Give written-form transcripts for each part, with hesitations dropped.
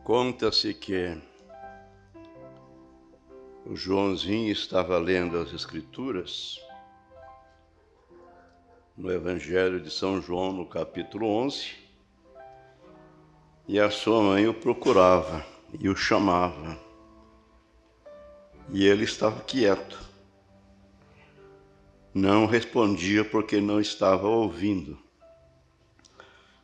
Conta-se que o Joãozinho estava lendo as Escrituras no Evangelho de São João, no capítulo 11, e a sua mãe o procurava e o chamava. E ele estava quieto. Não respondia porque não estava ouvindo.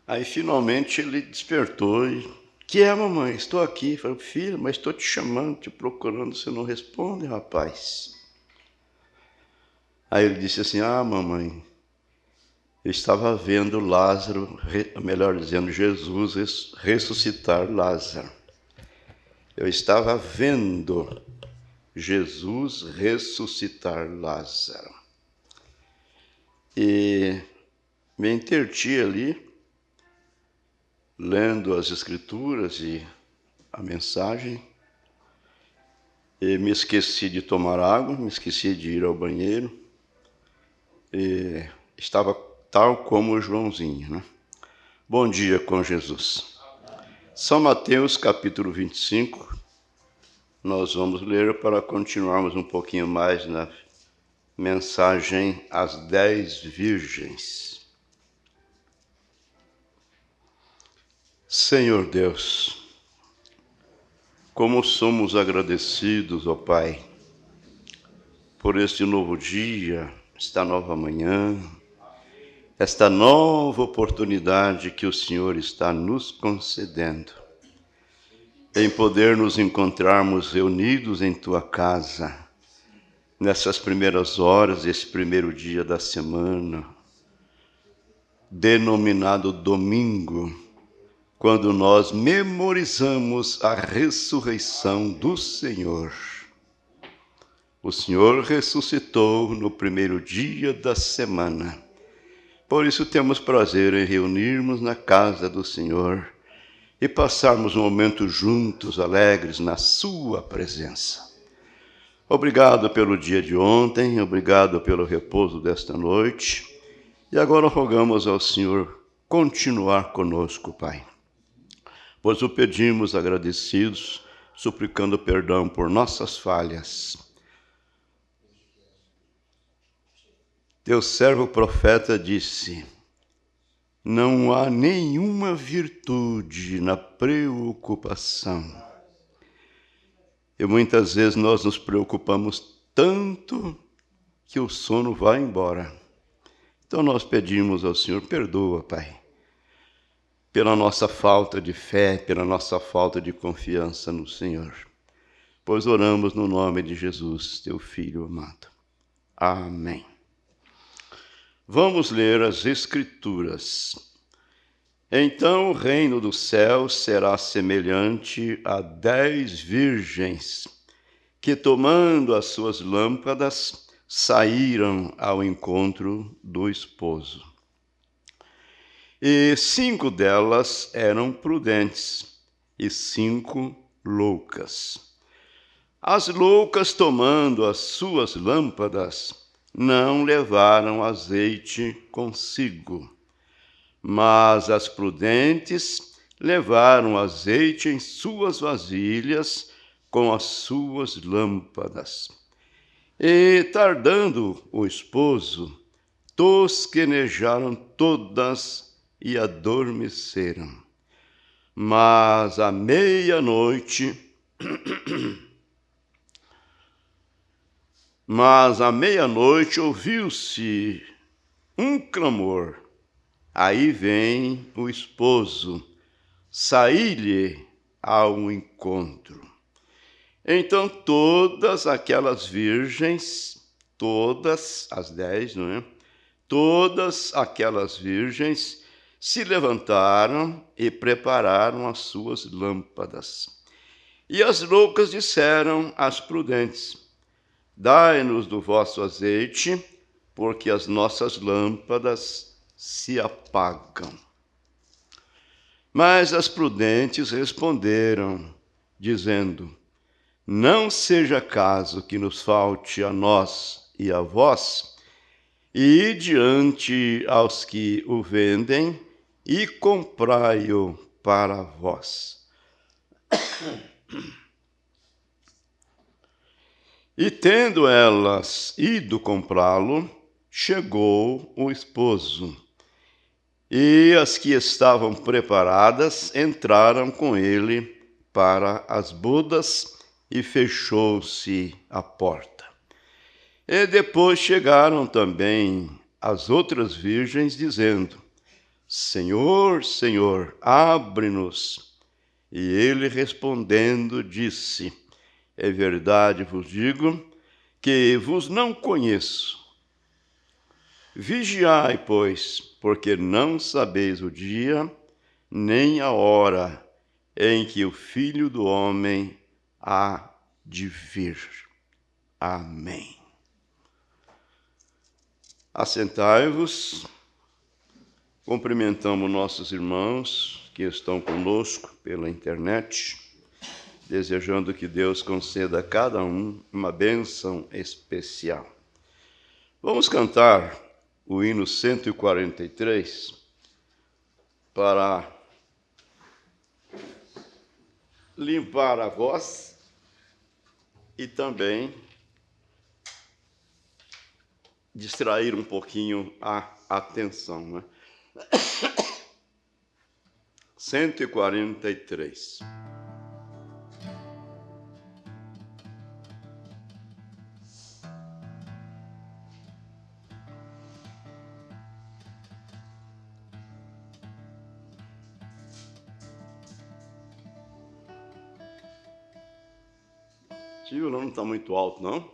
Aí finalmente ele despertou e: "Que é, mamãe? Estou aqui." Falei: "Filho, mas estou te chamando, te procurando, você não responde, rapaz." Aí ele disse assim: "Ah, mamãe, eu estava vendo Lázaro, melhor dizendo, Jesus ressuscitar Lázaro. Eu estava vendo Jesus ressuscitar Lázaro." E me interti ali, lendo as Escrituras e a mensagem, e me esqueci de tomar água, me esqueci de ir ao banheiro, e estava tal como o Joãozinho, né? Bom dia com Jesus. São Mateus, capítulo 25, nós vamos ler para continuarmos um pouquinho mais na mensagem às 10 virgens. Senhor Deus, como somos agradecidos, ó Pai, por este novo dia, esta nova manhã, esta nova oportunidade que o Senhor está nos concedendo, em poder nos encontrarmos reunidos em Tua casa, nessas primeiras horas, esse primeiro dia da semana, denominado domingo, quando nós memorizamos a ressurreição do Senhor. O Senhor ressuscitou no primeiro dia da semana. Por isso temos prazer em reunirmos na casa do Senhor e passarmos um momento juntos, alegres, na sua presença. Obrigado pelo dia de ontem, obrigado pelo repouso desta noite. E agora rogamos ao Senhor continuar conosco, Pai. Pois o pedimos agradecidos, suplicando perdão por nossas falhas. Teu servo profeta disse: não há nenhuma virtude na preocupação. E muitas vezes nós nos preocupamos tanto que o sono vai embora. Então nós pedimos ao Senhor, perdoa, Pai, pela nossa falta de fé, pela nossa falta de confiança no Senhor. Pois oramos no nome de Jesus, teu Filho amado. Amém. Vamos ler as Escrituras. Então o reino do céu será semelhante a 10 virgens, que tomando as suas lâmpadas, saíram ao encontro do esposo. E 5 delas eram prudentes, e 5 loucas. As loucas, tomando as suas lâmpadas, não levaram azeite consigo. Mas as prudentes levaram azeite em suas vasilhas com as suas lâmpadas. E, tardando o esposo, tosquenejaram todas e adormeceram. Mas à meia-noite ouviu-se um clamor: aí vem o esposo, saí-lhe ao encontro. Então todas aquelas virgens, todas as 10, não é? Todas aquelas virgens se levantaram e prepararam as suas lâmpadas. E as loucas disseram às prudentes: dai-nos do vosso azeite, porque as nossas lâmpadas se apagam. Mas as prudentes responderam, dizendo: não seja caso que nos falte a nós e a vós, e diante aos que o vendem, e comprai-o para vós. E tendo elas ido comprá-lo, chegou o esposo. E as que estavam preparadas entraram com ele para as bodas e fechou-se a porta. E depois chegaram também as outras virgens, dizendo: Senhor, Senhor, abre-nos. E ele respondendo disse: É verdade vos digo que vos não conheço. Vigiai, pois, porque não sabeis o dia, nem a hora em que o Filho do Homem há de vir. Amém. Assentai-vos. Cumprimentamos nossos irmãos que estão conosco pela internet, desejando que Deus conceda a cada um uma bênção especial. Vamos cantar o hino 143 para limpar a voz e também distrair um pouquinho a atenção, né? 143. O violão não está muito alto, não?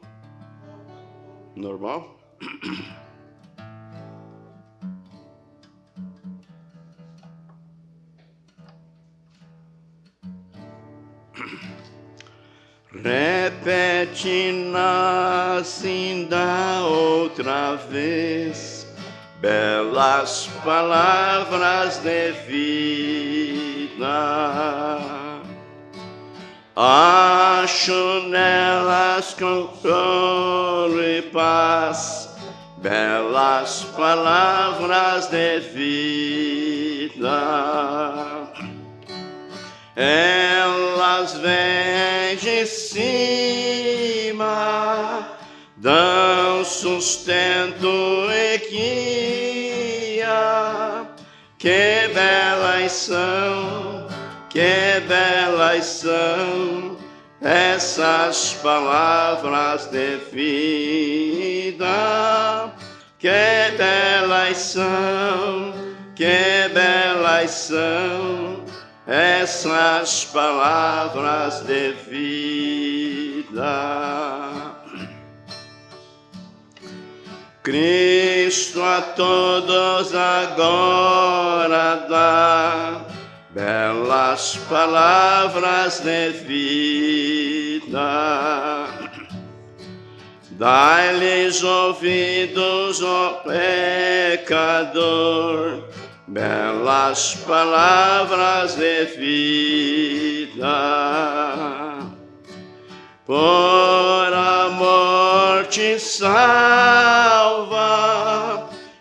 Normal? Repete-nas ainda outra vez belas palavras de vida. Acho nelas consolo e paz, belas palavras de vida. Elas vêm de cima, dão sustento e guia. Que belas são, que belas são essas palavras de vida. Que belas são, que belas são essas palavras de vida. Cristo a todos agora dá belas palavras de vida. Dai-lhes ouvidos, ó pecador, belas palavras de vida. Por amor te salva,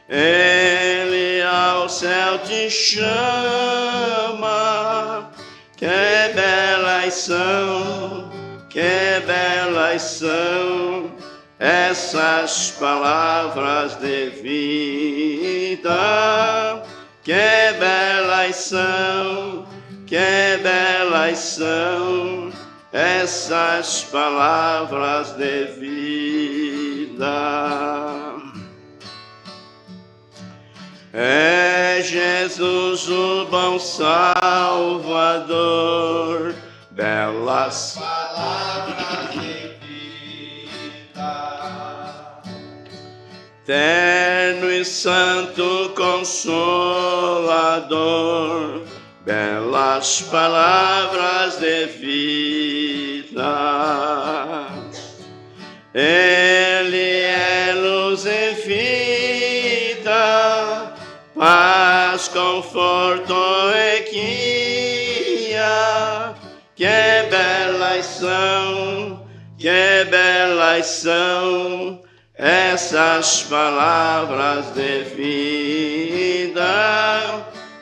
Ele ao céu te chama. Que belas são, que belas são essas palavras de vida. Que belas são, que belas são essas palavras de vida. É Jesus o bom Salvador, belas palavras de vida. Terno e santo consolador, belas palavras de vida. Ele é luz e vida, paz, conforto e guia. Que belas são, que belas são essas palavras de vida.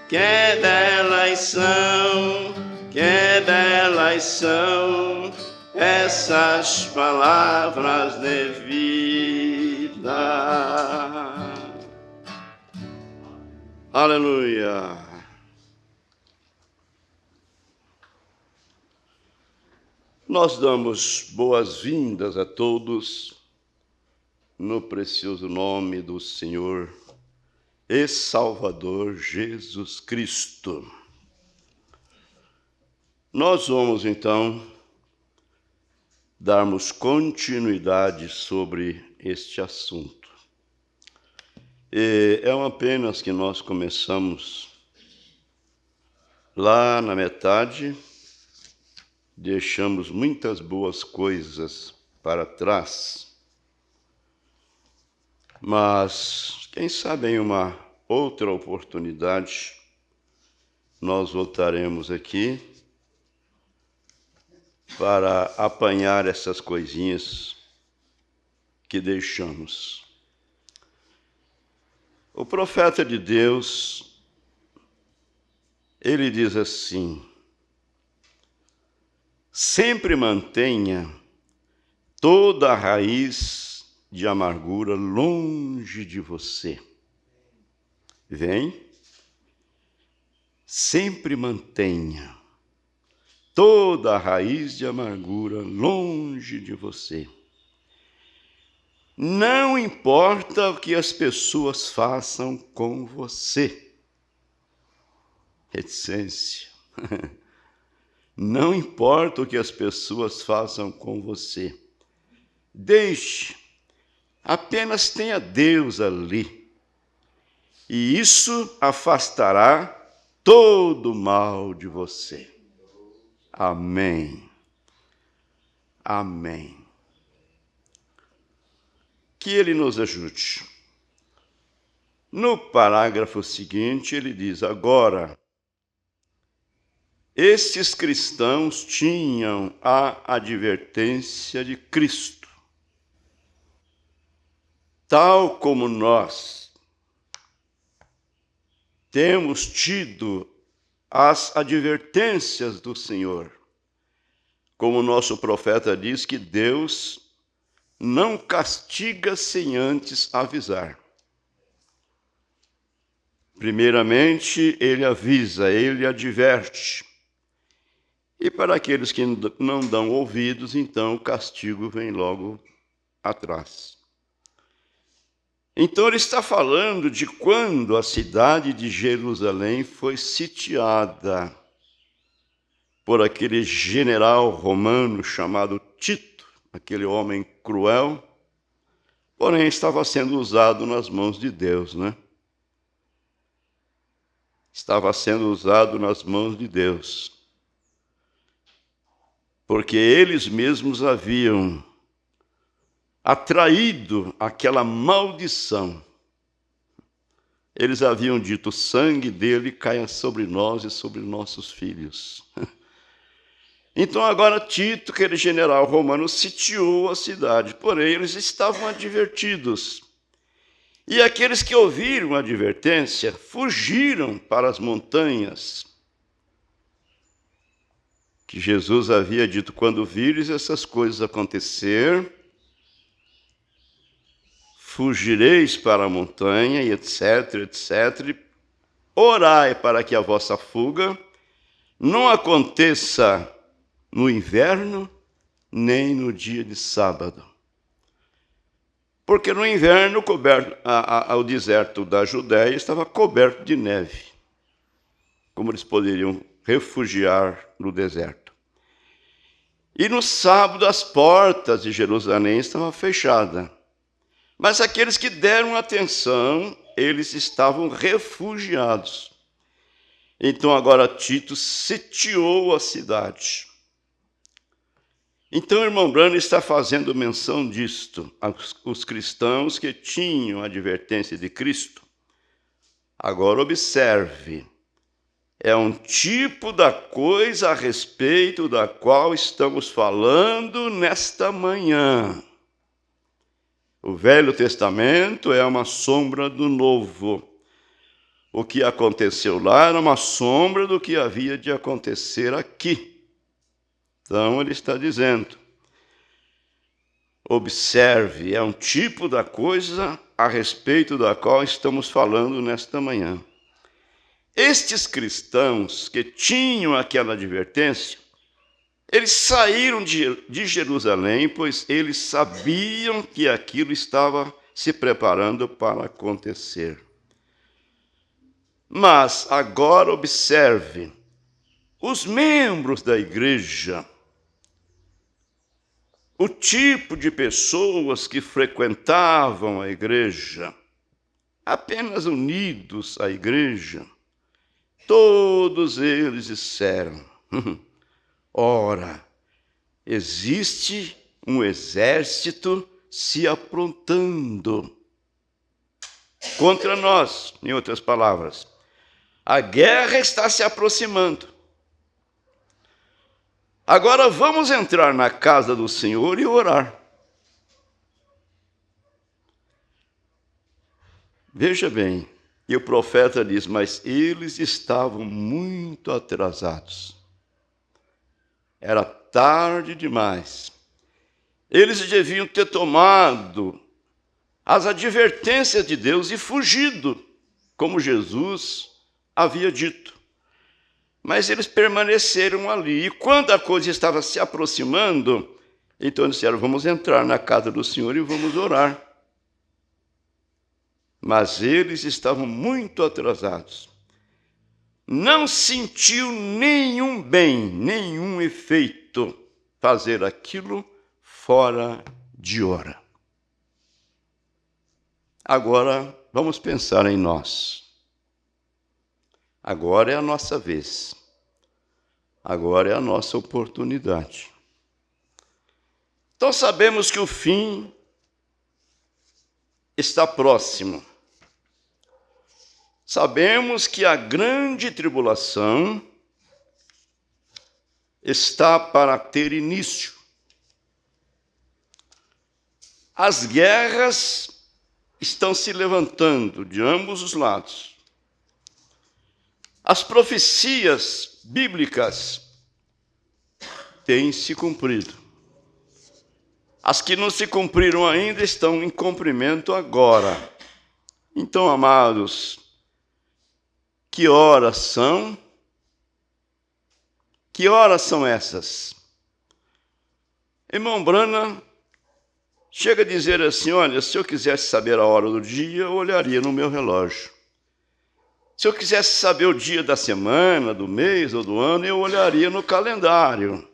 Que belas são, que belas quais são essas palavras de vida. Aleluia. Nós damos boas-vindas a todos no precioso nome do Senhor e Salvador Jesus Cristo. Nós vamos, então, darmos continuidade sobre este assunto. E é apenas que nós começamos lá na metade, deixamos muitas boas coisas para trás, mas quem sabe em uma outra oportunidade nós voltaremos aqui para apanhar essas coisinhas que deixamos. O profeta de Deus, ele diz assim: sempre mantenha toda a raiz de amargura longe de você. Vem, sempre mantenha toda a raiz de amargura longe de você. Não importa o que as pessoas façam com você. Reticência. Não importa o que as pessoas façam com você. Deixe, apenas tenha Deus ali. E isso afastará todo o mal de você. Amém. Amém. Que Ele nos ajude. No parágrafo seguinte, ele diz: agora, estes cristãos tinham a advertência de Cristo, tal como nós temos tido as advertências do Senhor. Como o nosso profeta diz que Deus não castiga sem antes avisar. Primeiramente, ele avisa, ele adverte. E para aqueles que não dão ouvidos, então o castigo vem logo atrás. Então ele está falando de quando a cidade de Jerusalém foi sitiada por aquele general romano chamado Tito, aquele homem cruel, porém estava sendo usado nas mãos de Deus, né? Estava sendo usado nas mãos de Deus. Porque eles mesmos haviam atraído aquela maldição. Eles haviam dito: o sangue dele caia sobre nós e sobre nossos filhos. Então agora Tito, aquele general romano, sitiou a cidade, porém eles estavam advertidos. E aqueles que ouviram a advertência fugiram para as montanhas, que Jesus havia dito: quando vires essas coisas acontecer, fugireis para a montanha, e etc, etc. Orai para que a vossa fuga não aconteça no inverno, nem no dia de sábado. Porque no inverno o deserto da Judéia estava coberto de neve. Como eles poderiam refugiar no deserto? E no sábado as portas de Jerusalém estavam fechadas. Mas aqueles que deram atenção, eles estavam refugiados. Então agora Tito sitiou a cidade. Então o irmão Branham está fazendo menção disto, os cristãos que tinham a advertência de Cristo. Agora observe, é um tipo da coisa a respeito da qual estamos falando nesta manhã. O Velho Testamento é uma sombra do Novo. O que aconteceu lá era uma sombra do que havia de acontecer aqui. Então, ele está dizendo, observe, é um tipo da coisa a respeito da qual estamos falando nesta manhã. Estes cristãos que tinham aquela advertência, eles saíram de Jerusalém, pois eles sabiam que aquilo estava se preparando para acontecer. Mas agora observe, os membros da igreja, o tipo de pessoas que frequentavam a igreja, apenas unidos à igreja, todos eles disseram, ora, existe um exército se aprontando contra nós, em outras palavras. A guerra está se aproximando. Agora vamos entrar na casa do Senhor e orar. Veja bem, e o profeta diz, mas eles estavam muito atrasados. Era tarde demais. Eles deviam ter tomado as advertências de Deus e fugido, como Jesus havia dito. Mas eles permaneceram ali. E quando a coisa estava se aproximando, então disseram, vamos entrar na casa do Senhor e vamos orar. Mas eles estavam muito atrasados. Não sentiu nenhum bem, nenhum efeito fazer aquilo fora de hora. Agora, vamos pensar em nós. Agora é a nossa vez. Agora é a nossa oportunidade. Então sabemos que o fim está próximo. Sabemos que a grande tribulação está para ter início. As guerras estão se levantando de ambos os lados. As profecias bíblicas têm se cumprido. As que não se cumpriram ainda estão em cumprimento agora. Então, amados, que horas são? Que horas são essas? Irmão Branham chega a dizer assim, olha, se eu quisesse saber a hora do dia, eu olharia no meu relógio. Se eu quisesse saber o dia da semana, do mês ou do ano, eu olharia no calendário.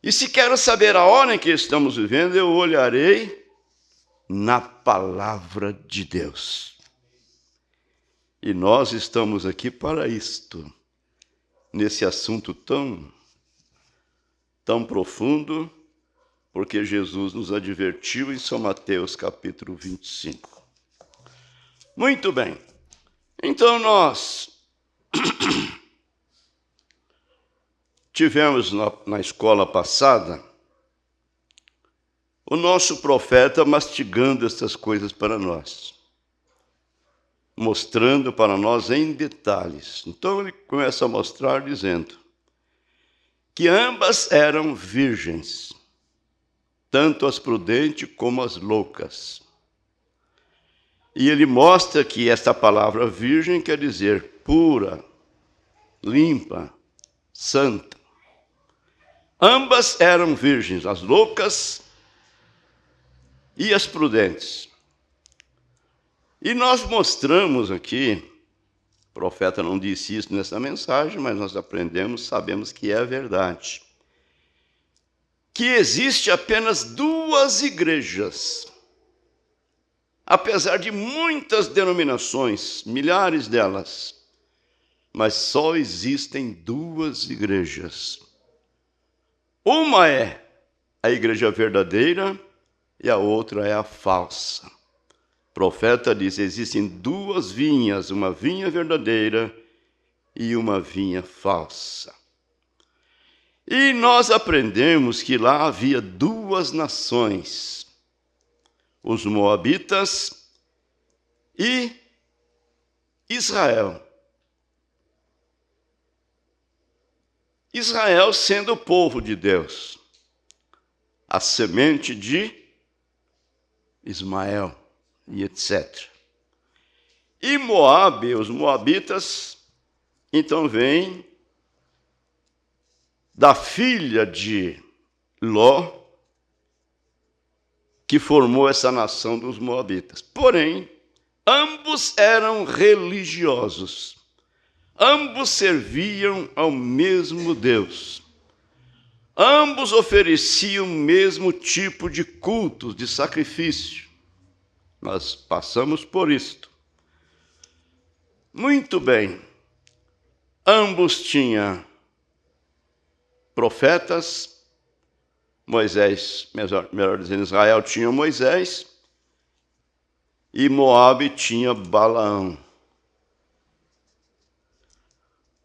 E se quero saber a hora em que estamos vivendo, eu olharei na palavra de Deus. E nós estamos aqui para isto, nesse assunto tão profundo, porque Jesus nos advertiu em São Mateus, capítulo 25. Muito bem. Então nós tivemos na escola passada o nosso profeta mastigando essas coisas para nós, mostrando para nós em detalhes. Então ele começa a mostrar dizendo que ambas eram virgens, tanto as prudentes como as loucas. E ele mostra que esta palavra virgem quer dizer pura, limpa, santa. Ambas eram virgens, as loucas e as prudentes. E nós mostramos aqui, o profeta não disse isso nessa mensagem, mas nós aprendemos, sabemos que é verdade, que existe apenas duas igrejas. Apesar de muitas denominações, milhares delas, mas só existem duas igrejas. Uma é a igreja verdadeira e a outra é a falsa. O profeta diz, existem duas vinhas, uma vinha verdadeira e uma vinha falsa. E nós aprendemos que lá havia duas nações, os moabitas e Israel. Israel sendo o povo de Deus, a semente de Ismael e etc. E Moabe, os moabitas, então vêm da filha de Ló, que formou essa nação dos moabitas. Porém, ambos eram religiosos. Ambos serviam ao mesmo Deus. Ambos ofereciam o mesmo tipo de cultos, de sacrifício. Nós passamos por isto. Muito bem. Ambos tinham profetas. Moisés, melhor dizendo, Israel tinha Moisés. E Moabe tinha Balaão.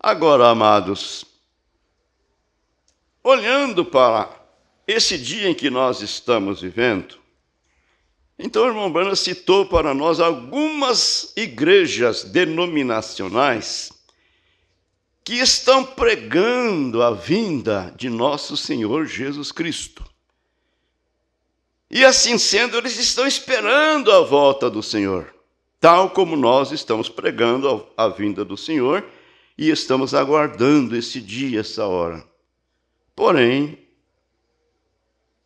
Agora, amados, olhando para esse dia em que nós estamos vivendo, então o irmão Branham citou para nós algumas igrejas denominacionais que estão pregando a vinda de nosso Senhor Jesus Cristo. E assim sendo, eles estão esperando a volta do Senhor, tal como nós estamos pregando a vinda do Senhor e estamos aguardando esse dia, essa hora. Porém,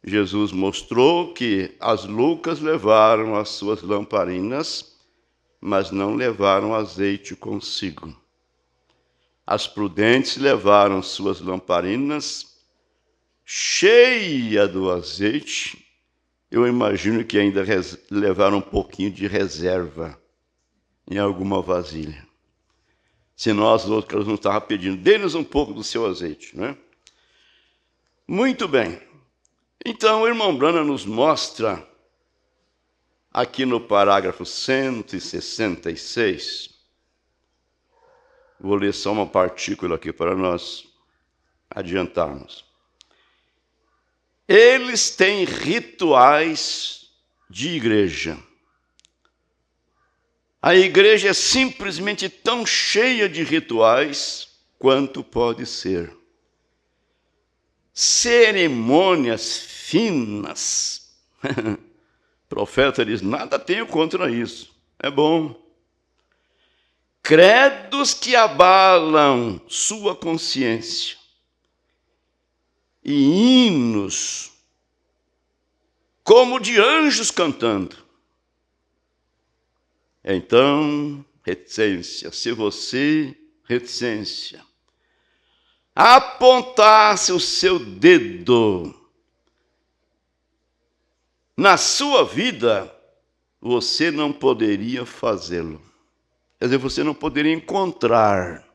Jesus mostrou que as loucas levaram as suas lamparinas, mas não levaram azeite consigo. As prudentes levaram suas lamparinas cheia do azeite. Eu imagino que ainda levaram um pouquinho de reserva em alguma vasilha. Senão as outras não estavam pedindo, dê-nos um pouco do seu azeite, não é? Muito bem. Então, o irmão Branham nos mostra, aqui no parágrafo 166, vou ler só uma partícula aqui para nós adiantarmos. Eles têm rituais de igreja. A igreja é simplesmente tão cheia de rituais quanto pode ser. Cerimônias finas. O profeta diz, nada tenho contra isso. É bom. Credos que abalam sua consciência. E hinos como de anjos cantando. Então, reticência, se você, reticência, apontasse o seu dedo na sua vida, você não poderia fazê-lo. Quer dizer, você não poderia encontrar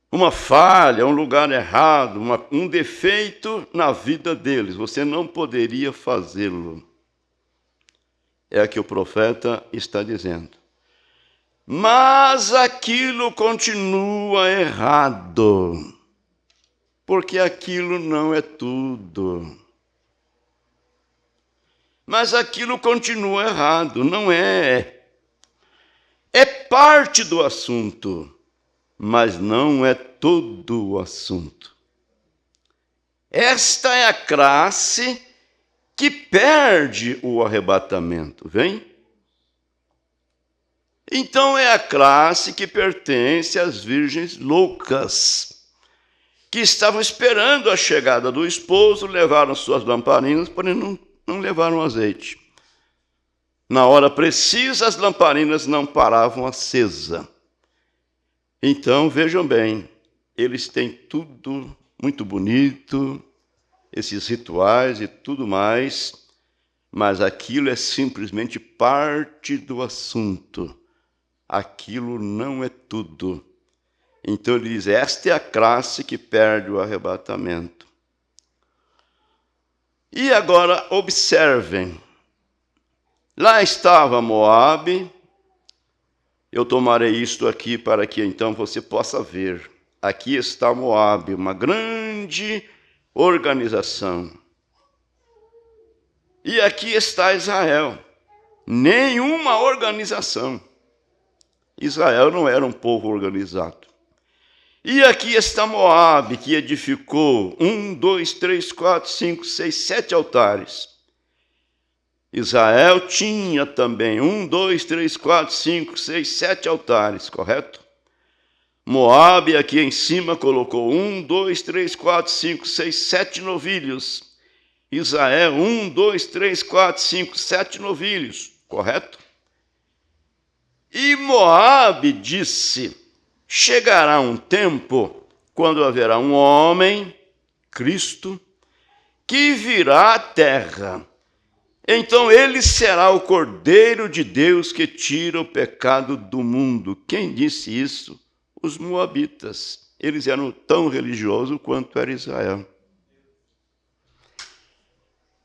uma falha, um lugar errado, um defeito na vida deles. Você não poderia fazê-lo. É o que o profeta está dizendo. Mas aquilo continua errado, porque aquilo não é tudo. Mas aquilo continua errado, não é. É parte do assunto, mas não é todo o assunto. Esta é a classe que perde o arrebatamento, vem? Então é a classe que pertence às virgens loucas, que estavam esperando a chegada do esposo, levaram suas lamparinas, porém não levaram azeite. Na hora precisa, as lamparinas não paravam acesa. Então, vejam bem, eles têm tudo muito bonito, esses rituais e tudo mais, mas aquilo é simplesmente parte do assunto. Aquilo não é tudo. Então ele diz, esta é a classe que perde o arrebatamento. E agora observem, lá estava Moabe. Eu tomarei isto aqui para que então você possa ver. Aqui está Moabe, uma grande organização. E aqui está Israel, nenhuma organização. Israel não era um povo organizado. E aqui está Moabe, que edificou 1, 2, 3, 4, 5, 6, 7 altares. Israel tinha também 1, 2, 3, 4, 5, 6, 7 altares, correto? Moabe aqui em cima colocou 1, 2, 3, 4, 5, 6, 7 novilhos. Israel, 1, 2, 3, 4, 5, 7 novilhos, correto? E Moabe disse: chegará um tempo quando haverá um homem, Cristo, que virá à terra. Então ele será o Cordeiro de Deus que tira o pecado do mundo. Quem disse isso? Os moabitas. Eles eram tão religiosos quanto era Israel.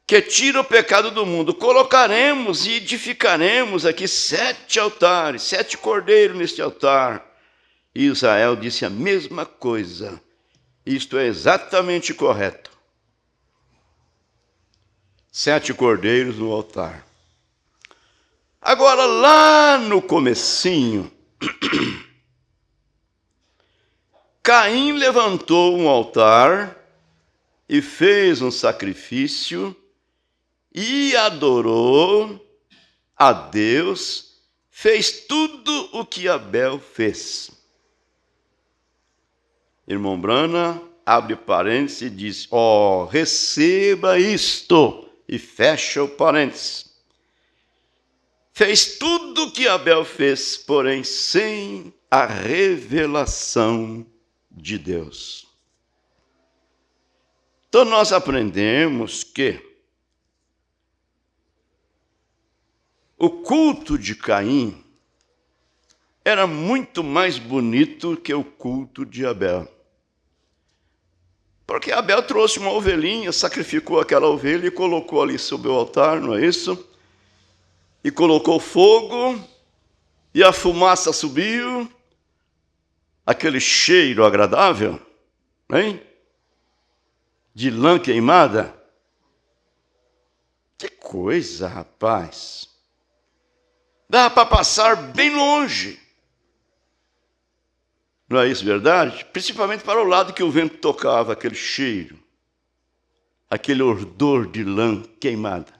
Que tira o pecado do mundo. Colocaremos e edificaremos aqui 7 altares, 7 cordeiros neste altar. E Israel disse a mesma coisa. Isto é exatamente correto. 7 cordeiros no altar. Agora, lá no comecinho, Caim levantou um altar e fez um sacrifício e adorou a Deus, fez tudo o que Abel fez. Irmão Brana abre parênteses e diz: receba isto, e fecha o parênteses. Fez tudo o que Abel fez, porém sem a revelação de Deus. Então nós aprendemos que o culto de Caim era muito mais bonito que o culto de Abel. Porque Abel trouxe uma ovelhinha, sacrificou aquela ovelha e colocou ali sobre o altar, não é isso? E colocou fogo, e a fumaça subiu, aquele cheiro agradável, hein? De lã queimada. Que coisa, rapaz! Dá para passar bem longe. Não é isso verdade? Principalmente para o lado que o vento tocava, aquele cheiro, aquele odor de lã queimada.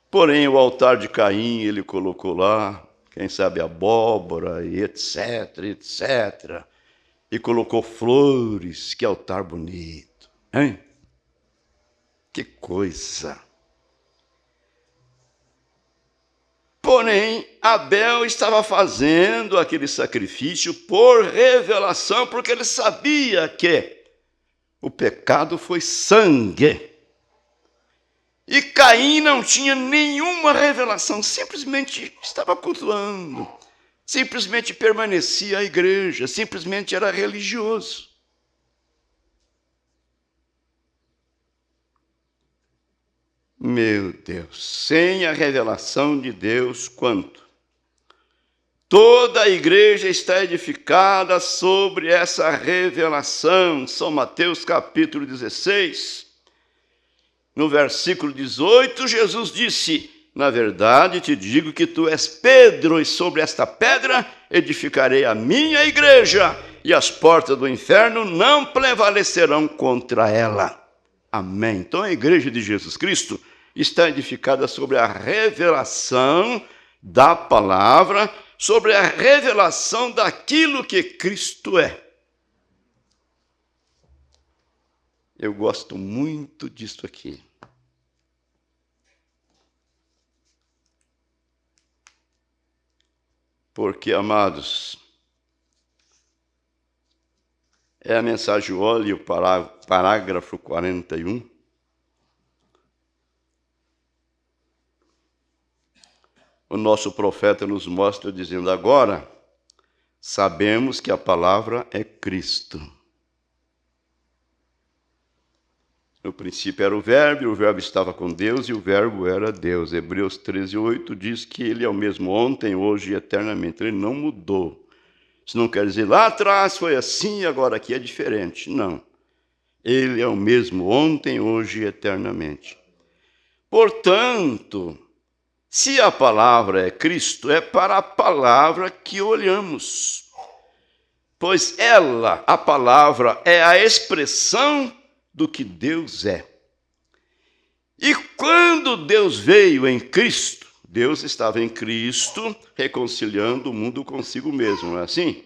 Porém, o altar de Caim, ele colocou lá, quem sabe abóbora, e etc, etc. E colocou flores, que altar bonito, hein? Que coisa! Porém, Abel estava fazendo aquele sacrifício por revelação, porque ele sabia que o pecado foi sangue. E Caim não tinha nenhuma revelação, simplesmente estava cultuando, simplesmente permanecia à igreja, simplesmente era religioso. Meu Deus, sem a revelação de Deus, quanto? Toda a igreja está edificada sobre essa revelação. São Mateus capítulo 16, no versículo 18, Jesus disse: na verdade te digo que tu és Pedro, e sobre esta pedra edificarei a minha igreja, e as portas do inferno não prevalecerão contra ela. Amém. Então a igreja de Jesus Cristo está edificada sobre a revelação da palavra, sobre a revelação daquilo que Cristo é. Eu gosto muito disso aqui. Porque, amados, é a mensagem, olhe o parágrafo 41. O nosso profeta nos mostra dizendo: agora sabemos que a palavra é Cristo. No princípio era o verbo estava com Deus e o verbo era Deus. Hebreus 13:8 diz que ele é o mesmo ontem, hoje e eternamente. Ele não mudou. Isso não quer dizer lá atrás foi assim e agora aqui é diferente. Não. Ele é o mesmo ontem, hoje e eternamente. Portanto, se a palavra é Cristo, é para a palavra que olhamos. pois ela, a palavra, é a expressão do que Deus é. E quando Deus veio em Cristo, Deus estava em Cristo reconciliando o mundo consigo mesmo, não é assim?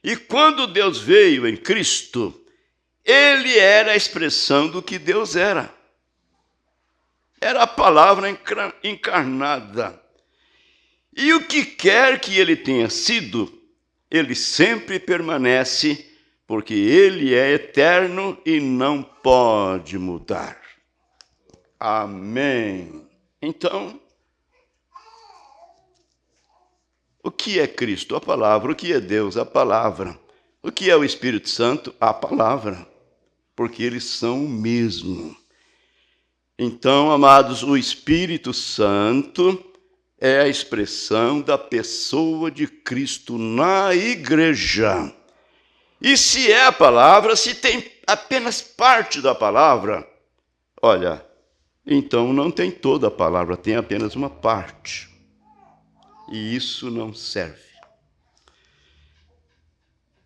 E quando Deus veio em Cristo, ele era a expressão do que Deus era. Era a palavra encarnada. E o que quer que ele tenha sido, ele sempre permanece, porque ele é eterno e não pode mudar. Amém. Então, o que é Cristo? A palavra. O que é Deus? A palavra. O que é o Espírito Santo? A palavra. Porque eles são o mesmo. Então, amados, o Espírito Santo é a expressão da pessoa de Cristo na igreja. E se é a palavra, se tem apenas parte da palavra, olha, então não tem toda a palavra, tem apenas uma parte. E isso não serve.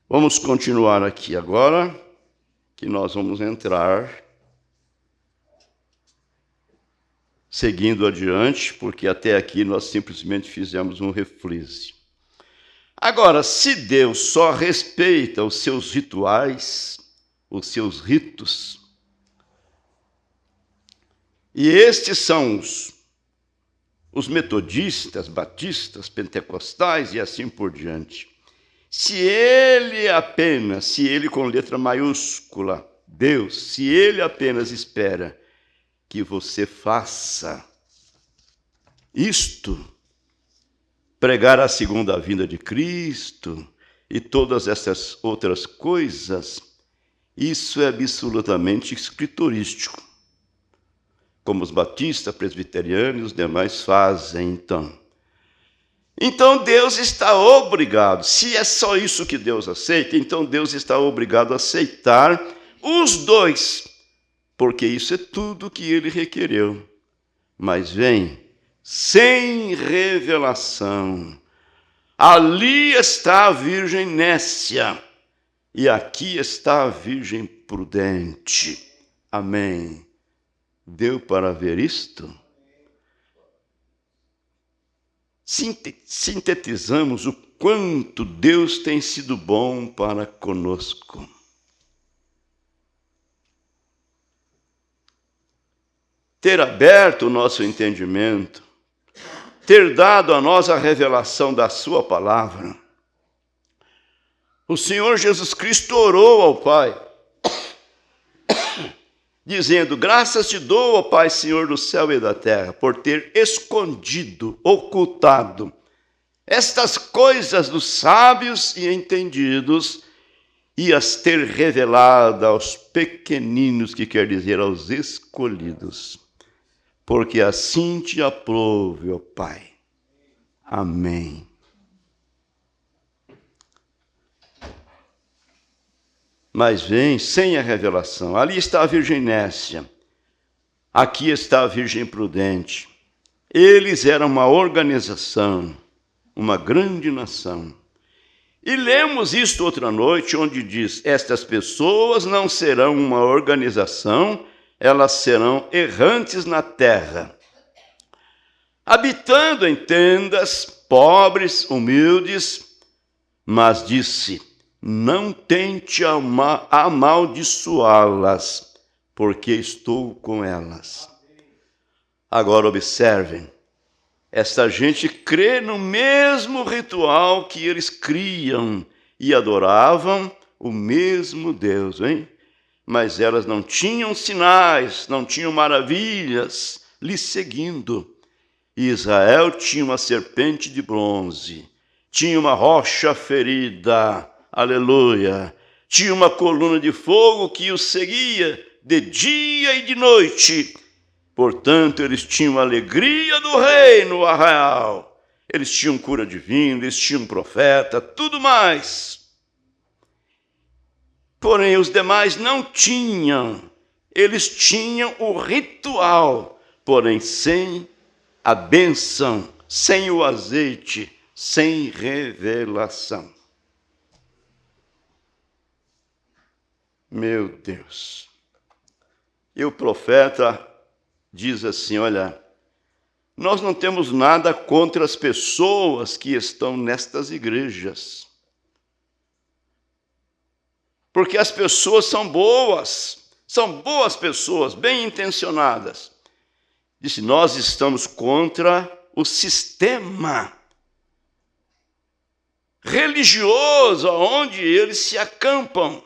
Vamos continuar aqui agora, que nós vamos entrar seguindo adiante, porque até aqui nós simplesmente fizemos um refrese. Agora, se Deus só respeita os seus rituais, os seus ritos, e estes são os metodistas, batistas, pentecostais e assim por diante. Se ele com letra maiúscula, Deus, se ele apenas espera que você faça isto, pregar a segunda vinda de Cristo e todas essas outras coisas, isso é absolutamente escriturístico, como os batistas, presbiterianos e os demais fazem, então. Então Deus está obrigado, se é só isso que Deus aceita, então Deus está obrigado a aceitar os dois, porque isso é tudo que ele requereu. Mas vem sem revelação. Ali está a virgem nécia, e aqui está a virgem prudente. Amém. Deu para ver isto? Sintetizamos o quanto Deus tem sido bom para conosco. Ter aberto o nosso entendimento, ter dado a nós a revelação da sua palavra. O Senhor Jesus Cristo orou ao Pai, dizendo: graças te dou, ó Pai, Senhor do céu e da terra, por ter escondido, ocultado estas coisas dos sábios e entendidos e as ter revelado aos pequeninos, que quer dizer aos escolhidos. Porque assim te aprove, ó Pai. Amém. Mas vem sem a revelação. Ali está a virgem nécia. Aqui está a virgem prudente. Eles eram uma organização, uma grande nação. E lemos isto outra noite, onde diz: estas pessoas não serão uma organização, elas serão errantes na terra, habitando em tendas, pobres, humildes, mas disse: não tente amaldiçoá-las, porque estou com elas. Agora observem, esta gente crê no mesmo ritual que eles criam e adoravam o mesmo Deus, hein? Mas elas não tinham sinais, não tinham maravilhas lhe seguindo. E Israel tinha uma serpente de bronze, tinha uma rocha ferida, aleluia, tinha uma coluna de fogo que os seguia de dia e de noite. Portanto, eles tinham a alegria do reino arraial, eles tinham cura divina, eles tinham profeta, tudo mais. Porém, os demais não tinham. Eles tinham o ritual, porém sem a bênção, sem o azeite, sem revelação. Meu Deus. E o profeta diz assim, olha, nós não temos nada contra as pessoas que estão nestas igrejas. Porque as pessoas são boas pessoas, bem intencionadas. Disse, nós estamos contra o sistema religioso onde eles se acampam.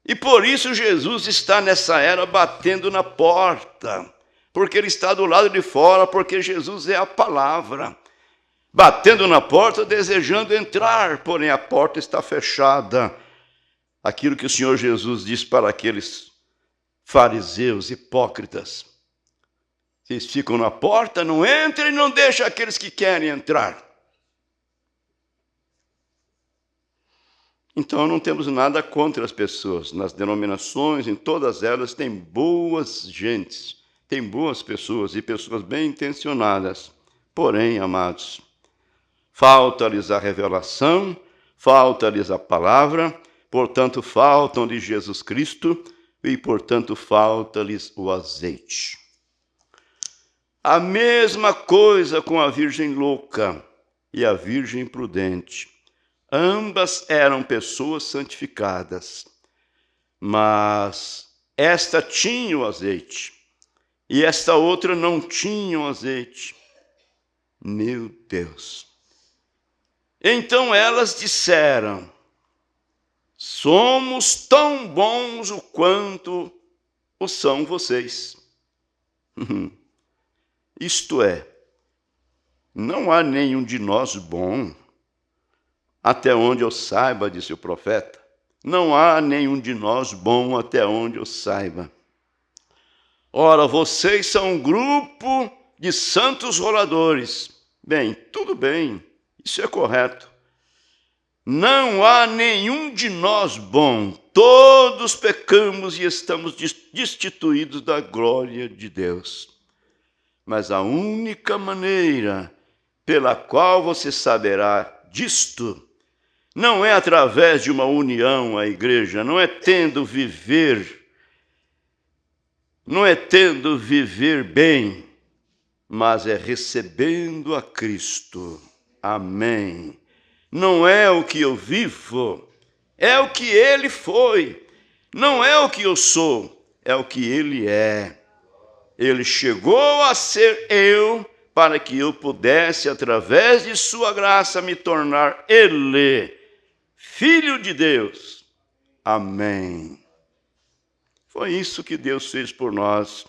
E por isso Jesus está nessa era batendo na porta, porque ele está do lado de fora, porque Jesus é a palavra. Batendo na porta, desejando entrar, porém a porta está fechada. Aquilo que o Senhor Jesus disse para aqueles fariseus hipócritas. Vocês ficam na porta, não entrem e não deixem aqueles que querem entrar. Então não temos nada contra as pessoas. Nas denominações, em todas elas, tem boas gentes, tem boas pessoas e pessoas bem intencionadas. Porém, amados, falta-lhes a revelação, falta-lhes a palavra, portanto, faltam de Jesus Cristo e, portanto, falta-lhes o azeite. A mesma coisa com a virgem louca e a virgem prudente. Ambas eram pessoas santificadas, mas esta tinha o azeite e esta outra não tinha o azeite. Meu Deus! Então elas disseram, somos tão bons o quanto o são vocês. Isto é, não há nenhum de nós bom. Até onde eu saiba, disse o profeta, não há nenhum de nós bom até onde eu saiba. Ora, vocês são um grupo de santos roladores. Bem, tudo bem, isso é correto. Não há nenhum de nós bom. Todos pecamos e estamos destituídos da glória de Deus. Mas a única maneira pela qual você saberá disto não é através de uma união à igreja, não é tendo viver bem, mas é recebendo a Cristo. Amém. Não é o que eu vivo, é o que Ele foi. Não é o que eu sou, é o que Ele é. Ele chegou a ser eu para que eu pudesse, através de sua graça, me tornar Ele, Filho de Deus. Amém. Foi isso que Deus fez por nós,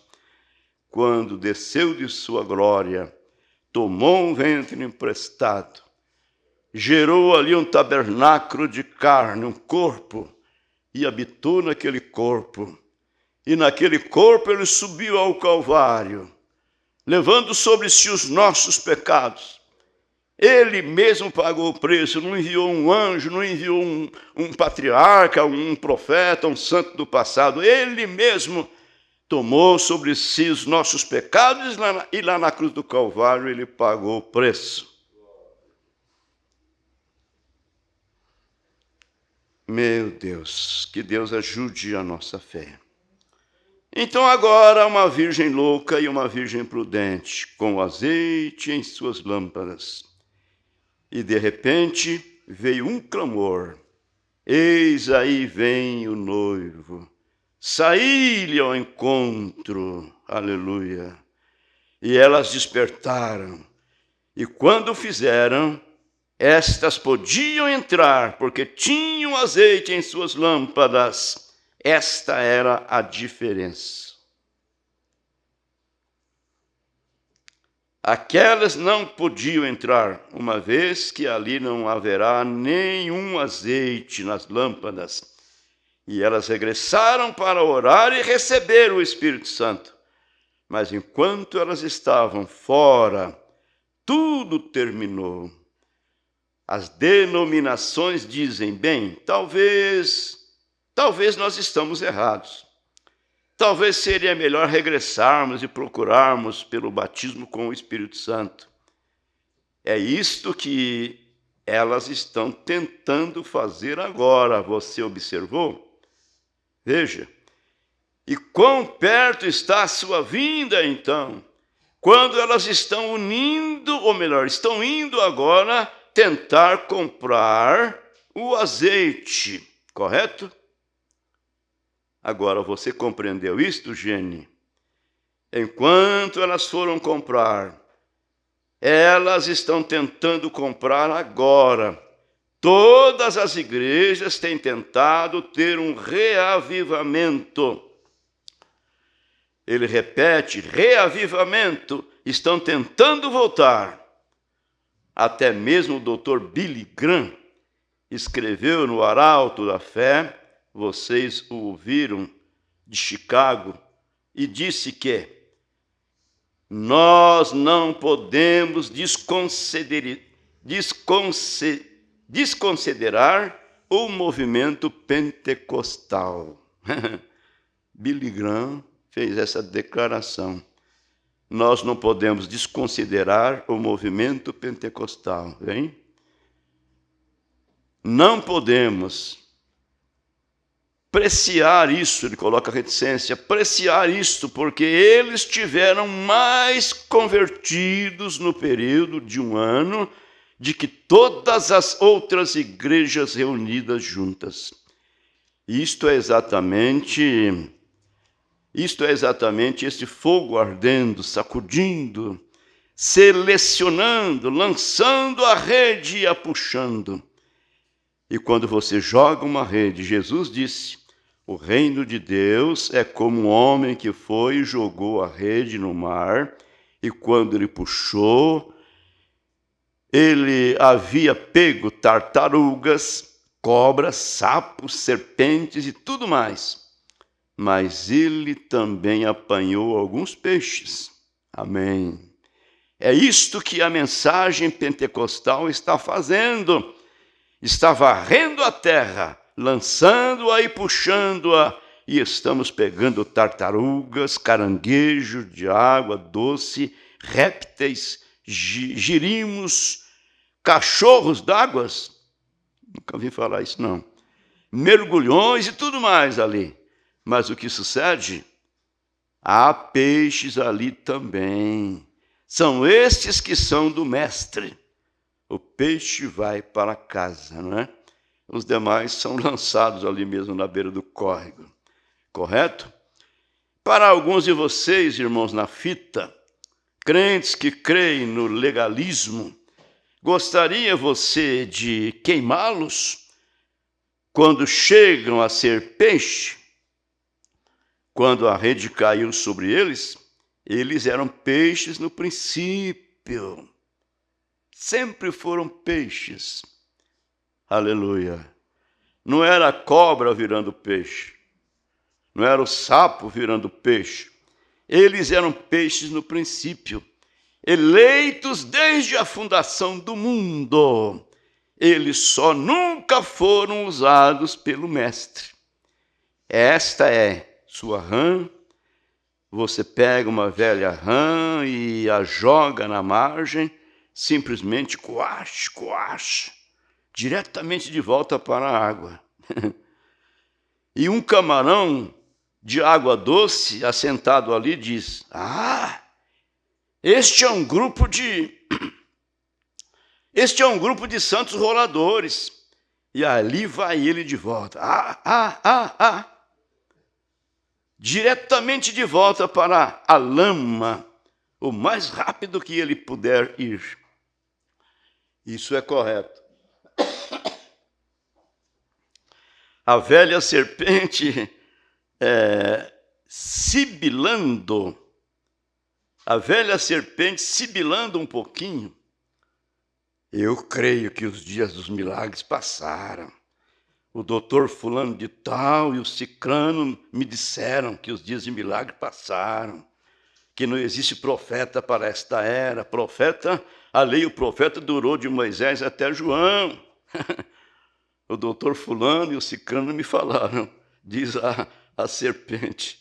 quando desceu de sua glória, tomou um ventre emprestado, gerou ali um tabernáculo de carne, um corpo, e habitou naquele corpo. E naquele corpo ele subiu ao Calvário, levando sobre si os nossos pecados. Ele mesmo pagou o preço, não enviou um anjo, não enviou um patriarca, um profeta, um santo do passado. Ele mesmo tomou sobre si os nossos pecados e lá na cruz do Calvário ele pagou o preço. Meu Deus, que Deus ajude a nossa fé. Então agora uma virgem louca e uma virgem prudente, com azeite em suas lâmpadas. E de repente veio um clamor, eis aí vem o noivo, saí-lhe ao encontro, aleluia. E elas despertaram, e quando fizeram, estas podiam entrar, porque tinham azeite em suas lâmpadas. Esta era a diferença. Aquelas não podiam entrar, uma vez que ali não haverá nenhum azeite nas lâmpadas. E elas regressaram para orar e receber o Espírito Santo. Mas enquanto elas estavam fora, tudo terminou. As denominações dizem, bem, talvez nós estamos errados. Talvez seria melhor regressarmos e procurarmos pelo batismo com o Espírito Santo. É isto que elas estão tentando fazer agora. Você observou? Veja, e quão perto está a sua vinda, então, quando elas estão unindo, ou melhor, estão indo agora tentar comprar o azeite, correto? Agora, você compreendeu isto, Gene? Enquanto elas foram comprar, elas estão tentando comprar agora. Todas as igrejas têm tentado ter um reavivamento. Ele repete, reavivamento, estão tentando voltar. Até mesmo o Dr. Billy Graham escreveu no Arauto da Fé, vocês o ouviram, de Chicago, e disse que nós não podemos desconsiderar o movimento pentecostal. Billy Graham fez essa declaração. Nós não podemos desconsiderar o movimento pentecostal, hein? Não podemos preciar isso, ele coloca reticência, preciar isso, porque eles tiveram mais convertidos no período de um ano de que todas as outras igrejas reunidas juntas. Isto é exatamente esse fogo ardendo, sacudindo, selecionando, lançando a rede e a puxando. E quando você joga uma rede, Jesus disse, o reino de Deus é como um homem que foi e jogou a rede no mar, e quando ele puxou, ele havia pego tartarugas, cobras, sapos, serpentes e tudo mais. Mas ele também apanhou alguns peixes. Amém. É isto que a mensagem pentecostal está fazendo. Está varrendo a terra, lançando-a e puxando-a, e estamos pegando tartarugas, caranguejo de água doce, répteis, girimos, cachorros d'água. Nunca vi falar isso, não. Mergulhões e tudo mais ali. Mas o que sucede? Há peixes ali também. São estes que são do mestre. O peixe vai para casa, não é? Os demais são lançados ali mesmo na beira do córrego. Correto? Para alguns de vocês, irmãos na fita, crentes que creem no legalismo, gostaria você de queimá-los quando chegam a ser peixe? Quando a rede caiu sobre eles, eles eram peixes no princípio. Sempre foram peixes. Aleluia. Não era a cobra virando peixe. Não era o sapo virando peixe. Eles eram peixes no princípio. Eleitos desde a fundação do mundo. Eles só nunca foram usados pelo mestre. Esta é sua rã. Você pega uma velha rã e a joga na margem, simplesmente coache, diretamente de volta para a água. E um camarão de água doce, assentado ali, diz, este é um grupo de santos roladores. E ali vai ele de volta. Diretamente de volta para a lama, o mais rápido que ele puder ir. Isso é correto. A velha serpente sibilando um pouquinho. Eu creio que os dias dos milagres passaram. O doutor fulano de tal e o cicrano me disseram que os dias de milagre passaram, que não existe profeta para esta era. A lei, o profeta durou de Moisés até João. O doutor fulano e o cicrano me falaram, diz a serpente.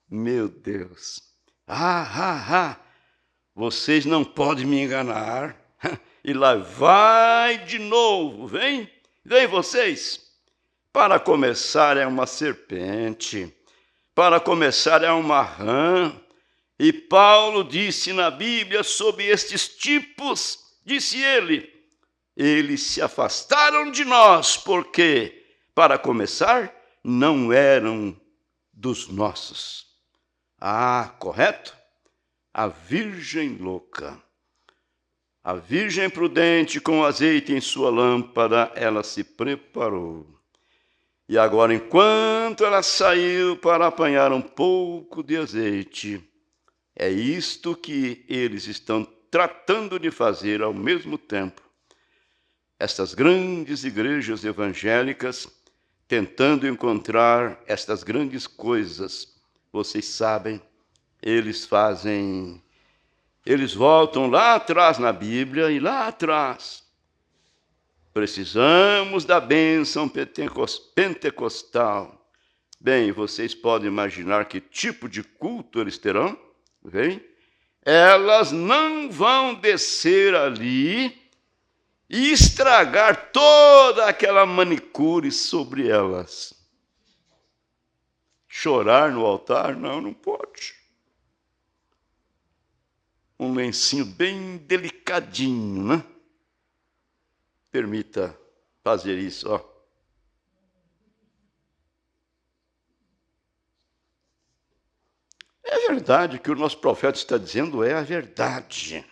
Meu Deus. Vocês não podem me enganar. E lá vai de novo, vem vocês. Para começar, é uma serpente. Para começar, é uma rã. E Paulo disse na Bíblia sobre estes tipos, disse ele, eles se afastaram de nós, porque, para começar, não eram dos nossos. Ah, correto? A virgem louca. A virgem prudente, com azeite em sua lâmpada, ela se preparou. E agora, enquanto ela saiu para apanhar um pouco de azeite, é isto que eles estão tratando de fazer ao mesmo tempo. Estas grandes igrejas evangélicas, tentando encontrar estas grandes coisas, vocês sabem, eles voltam lá atrás na Bíblia e lá atrás. Precisamos da bênção pentecostal. Bem, vocês podem imaginar que tipo de culto eles terão? Bem, elas não vão descer ali e estragar toda aquela manicure sobre elas. Chorar no altar? Não pode. Um lencinho bem delicadinho, né? Permita fazer isso, ó. É verdade, o que o nosso profeta está dizendo é a verdade.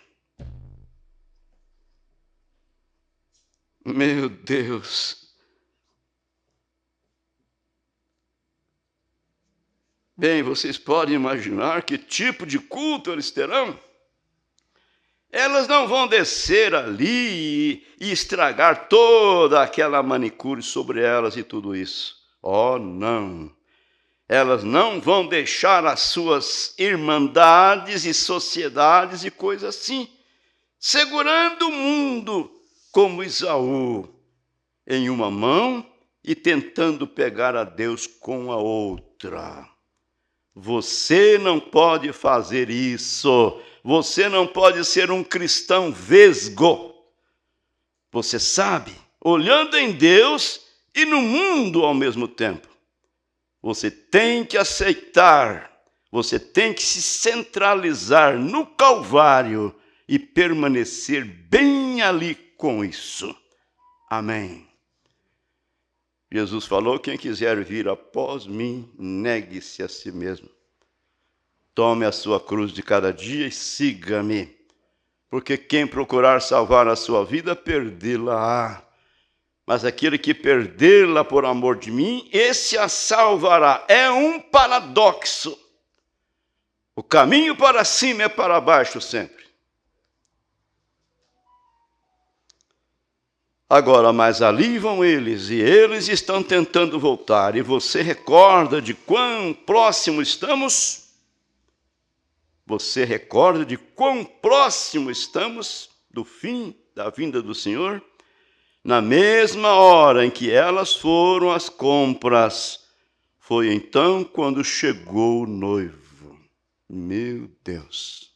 Meu Deus. Bem, vocês podem imaginar que tipo de culto eles terão? Elas não vão descer ali e estragar toda aquela manicure sobre elas e tudo isso. Oh, não. Elas não vão deixar as suas irmandades e sociedades e coisas assim, segurando o mundo como Esaú em uma mão e tentando pegar a Deus com a outra. Você não pode fazer isso. Você não pode ser um cristão vesgo. Você sabe, olhando em Deus e no mundo ao mesmo tempo. Você tem que aceitar, você tem que se centralizar no Calvário e permanecer bem ali com isso. Amém. Jesus falou, quem quiser vir após mim, negue-se a si mesmo. Tome a sua cruz de cada dia e siga-me. Porque quem procurar salvar a sua vida, perdê-la-á. Mas aquele que perdê-la por amor de mim, esse a salvará. É um paradoxo. O caminho para cima é para baixo sempre. Agora, mas ali vão eles, e eles estão tentando voltar. E você recorda de quão próximo estamos? Você recorda de quão próximo estamos do fim da vinda do Senhor? Na mesma hora em que elas foram às compras, foi então quando chegou o noivo. Meu Deus!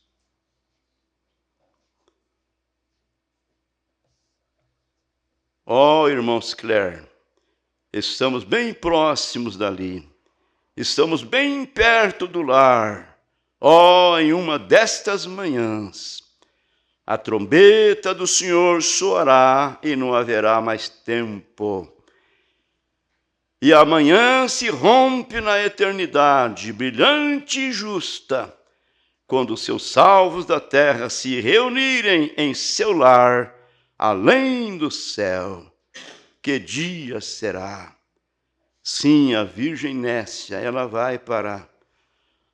Ó, irmãos Claire, estamos bem próximos dali. Estamos bem perto do lar. Ó, em uma destas manhãs, a trombeta do Senhor soará e não haverá mais tempo. E amanhã se rompe na eternidade, brilhante e justa, quando os seus salvos da terra se reunirem em seu lar, além do céu. Que dia será? Sim, a Virgem Nécia, ela vai para...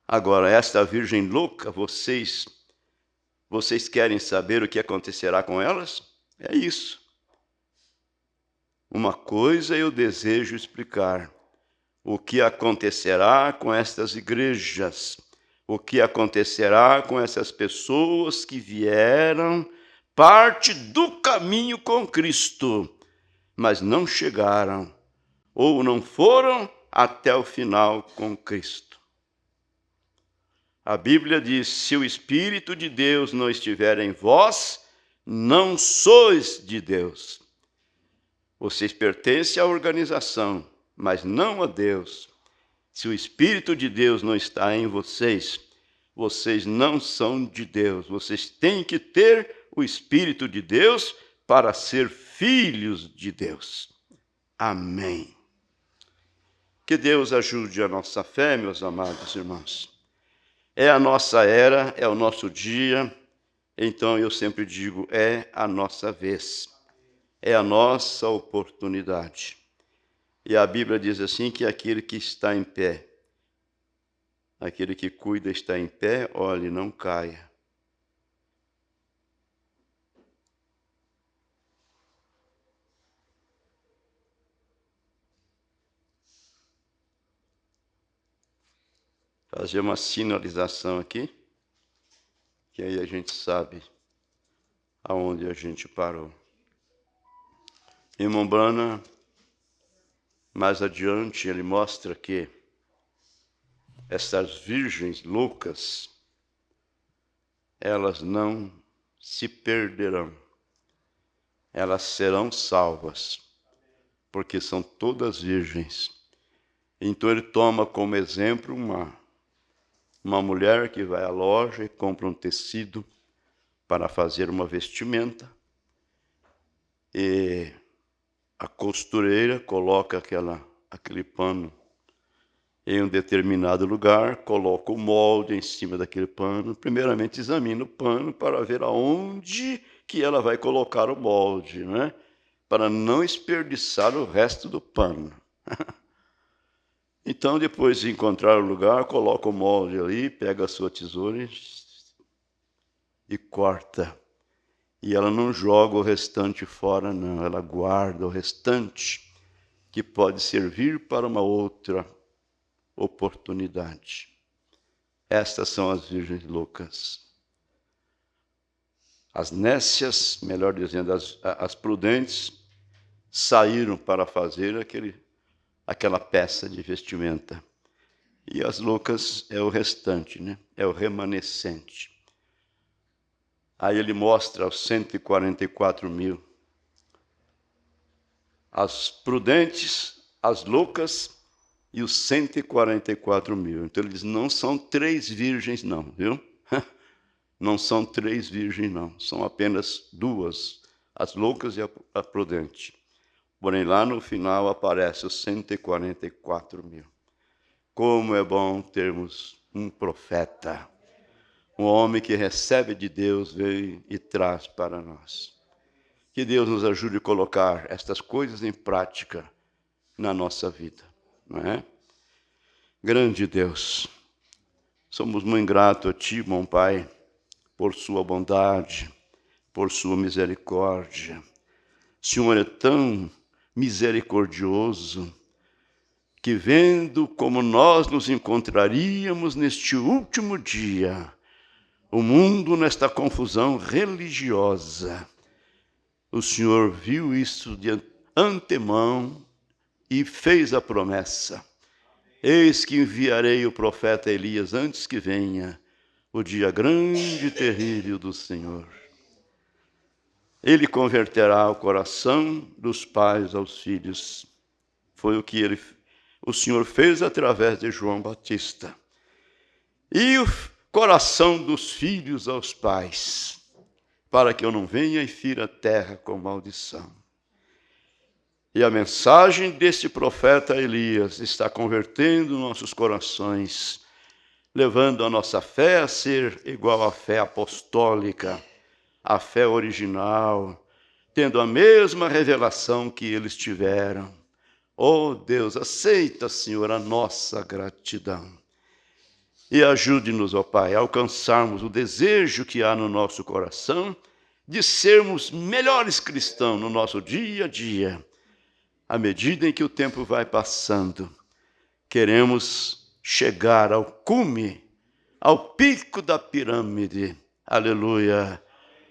Agora, esta Virgem louca, vocês querem saber o que acontecerá com elas? É isso. Uma coisa eu desejo explicar. O que acontecerá com estas igrejas? O que acontecerá com essas pessoas que vieram parte do caminho com Cristo, mas não chegaram ou não foram até o final com Cristo? A Bíblia diz, se o Espírito de Deus não estiver em vós, não sois de Deus. Vocês pertencem à organização, mas não a Deus. Se o Espírito de Deus não está em vocês, vocês não são de Deus. Vocês têm que ter o Espírito de Deus para ser filhos de Deus. Amém. Que Deus ajude a nossa fé, meus amados irmãos. É a nossa era, é o nosso dia, então eu sempre digo, é a nossa vez, é a nossa oportunidade. E a Bíblia diz assim que aquele que está em pé, aquele que cuida está em pé, olhe, não caia. Fazer uma sinalização aqui, que aí a gente sabe aonde a gente parou. Irmão Branham, mais adiante, ele mostra que essas virgens loucas, elas não se perderão. Elas serão salvas, porque são todas virgens. Então ele toma como exemplo uma mulher que vai à loja e compra um tecido para fazer uma vestimenta. E a costureira coloca aquele pano em um determinado lugar, coloca o molde em cima daquele pano. Primeiramente examina o pano para ver aonde que ela vai colocar o molde, né? Para não desperdiçar o resto do pano. Então, depois de encontrar o lugar, coloca o molde ali, pega a sua tesoura e corta. E ela não joga o restante fora, não. Ela guarda o restante, que pode servir para uma outra oportunidade. Estas são as virgens loucas. As nécias, melhor dizendo, as prudentes, saíram para fazer aquela peça de vestimenta. E as loucas é o restante, né? É o remanescente. Aí ele mostra os 144 mil. As prudentes, as loucas e os 144 mil. Então ele diz, não são 3 virgens não, viu? Não são 3 virgens não, são apenas 2, as loucas e a prudente. Porém lá no final aparece os 144 mil. Como é bom termos um profeta, um homem que recebe de Deus, veio e traz para nós. Que Deus nos ajude a colocar estas coisas em prática na nossa vida, não é? Grande Deus, somos muito gratos a Ti, bom Pai, por Sua bondade, por Sua misericórdia. O Senhor é tão misericordioso que, vendo como nós nos encontraríamos neste último dia, o mundo nesta confusão religiosa, o Senhor viu isso de antemão e fez a promessa. Eis que enviarei o profeta Elias antes que venha o dia grande e terrível do Senhor. Ele converterá o coração dos pais aos filhos. Foi o que o Senhor fez através de João Batista. E o coração dos filhos aos pais, para que eu não venha e fira a terra com maldição. E a mensagem deste profeta Elias está convertendo nossos corações, levando a nossa fé a ser igual à fé apostólica, à fé original, tendo a mesma revelação que eles tiveram. Oh Deus, aceita, Senhor, a nossa gratidão. E ajude-nos, ó Pai, a alcançarmos o desejo que há no nosso coração de sermos melhores cristãos no nosso dia a dia. À medida em que o tempo vai passando, queremos chegar ao cume, ao pico da pirâmide, aleluia,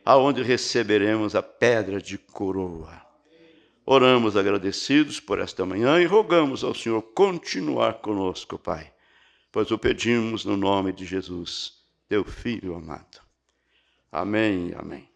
aonde receberemos a pedra de coroa. Oramos agradecidos por esta manhã e rogamos ao Senhor continuar conosco, Pai, pois o pedimos no nome de Jesus, teu Filho amado. Amém, amém.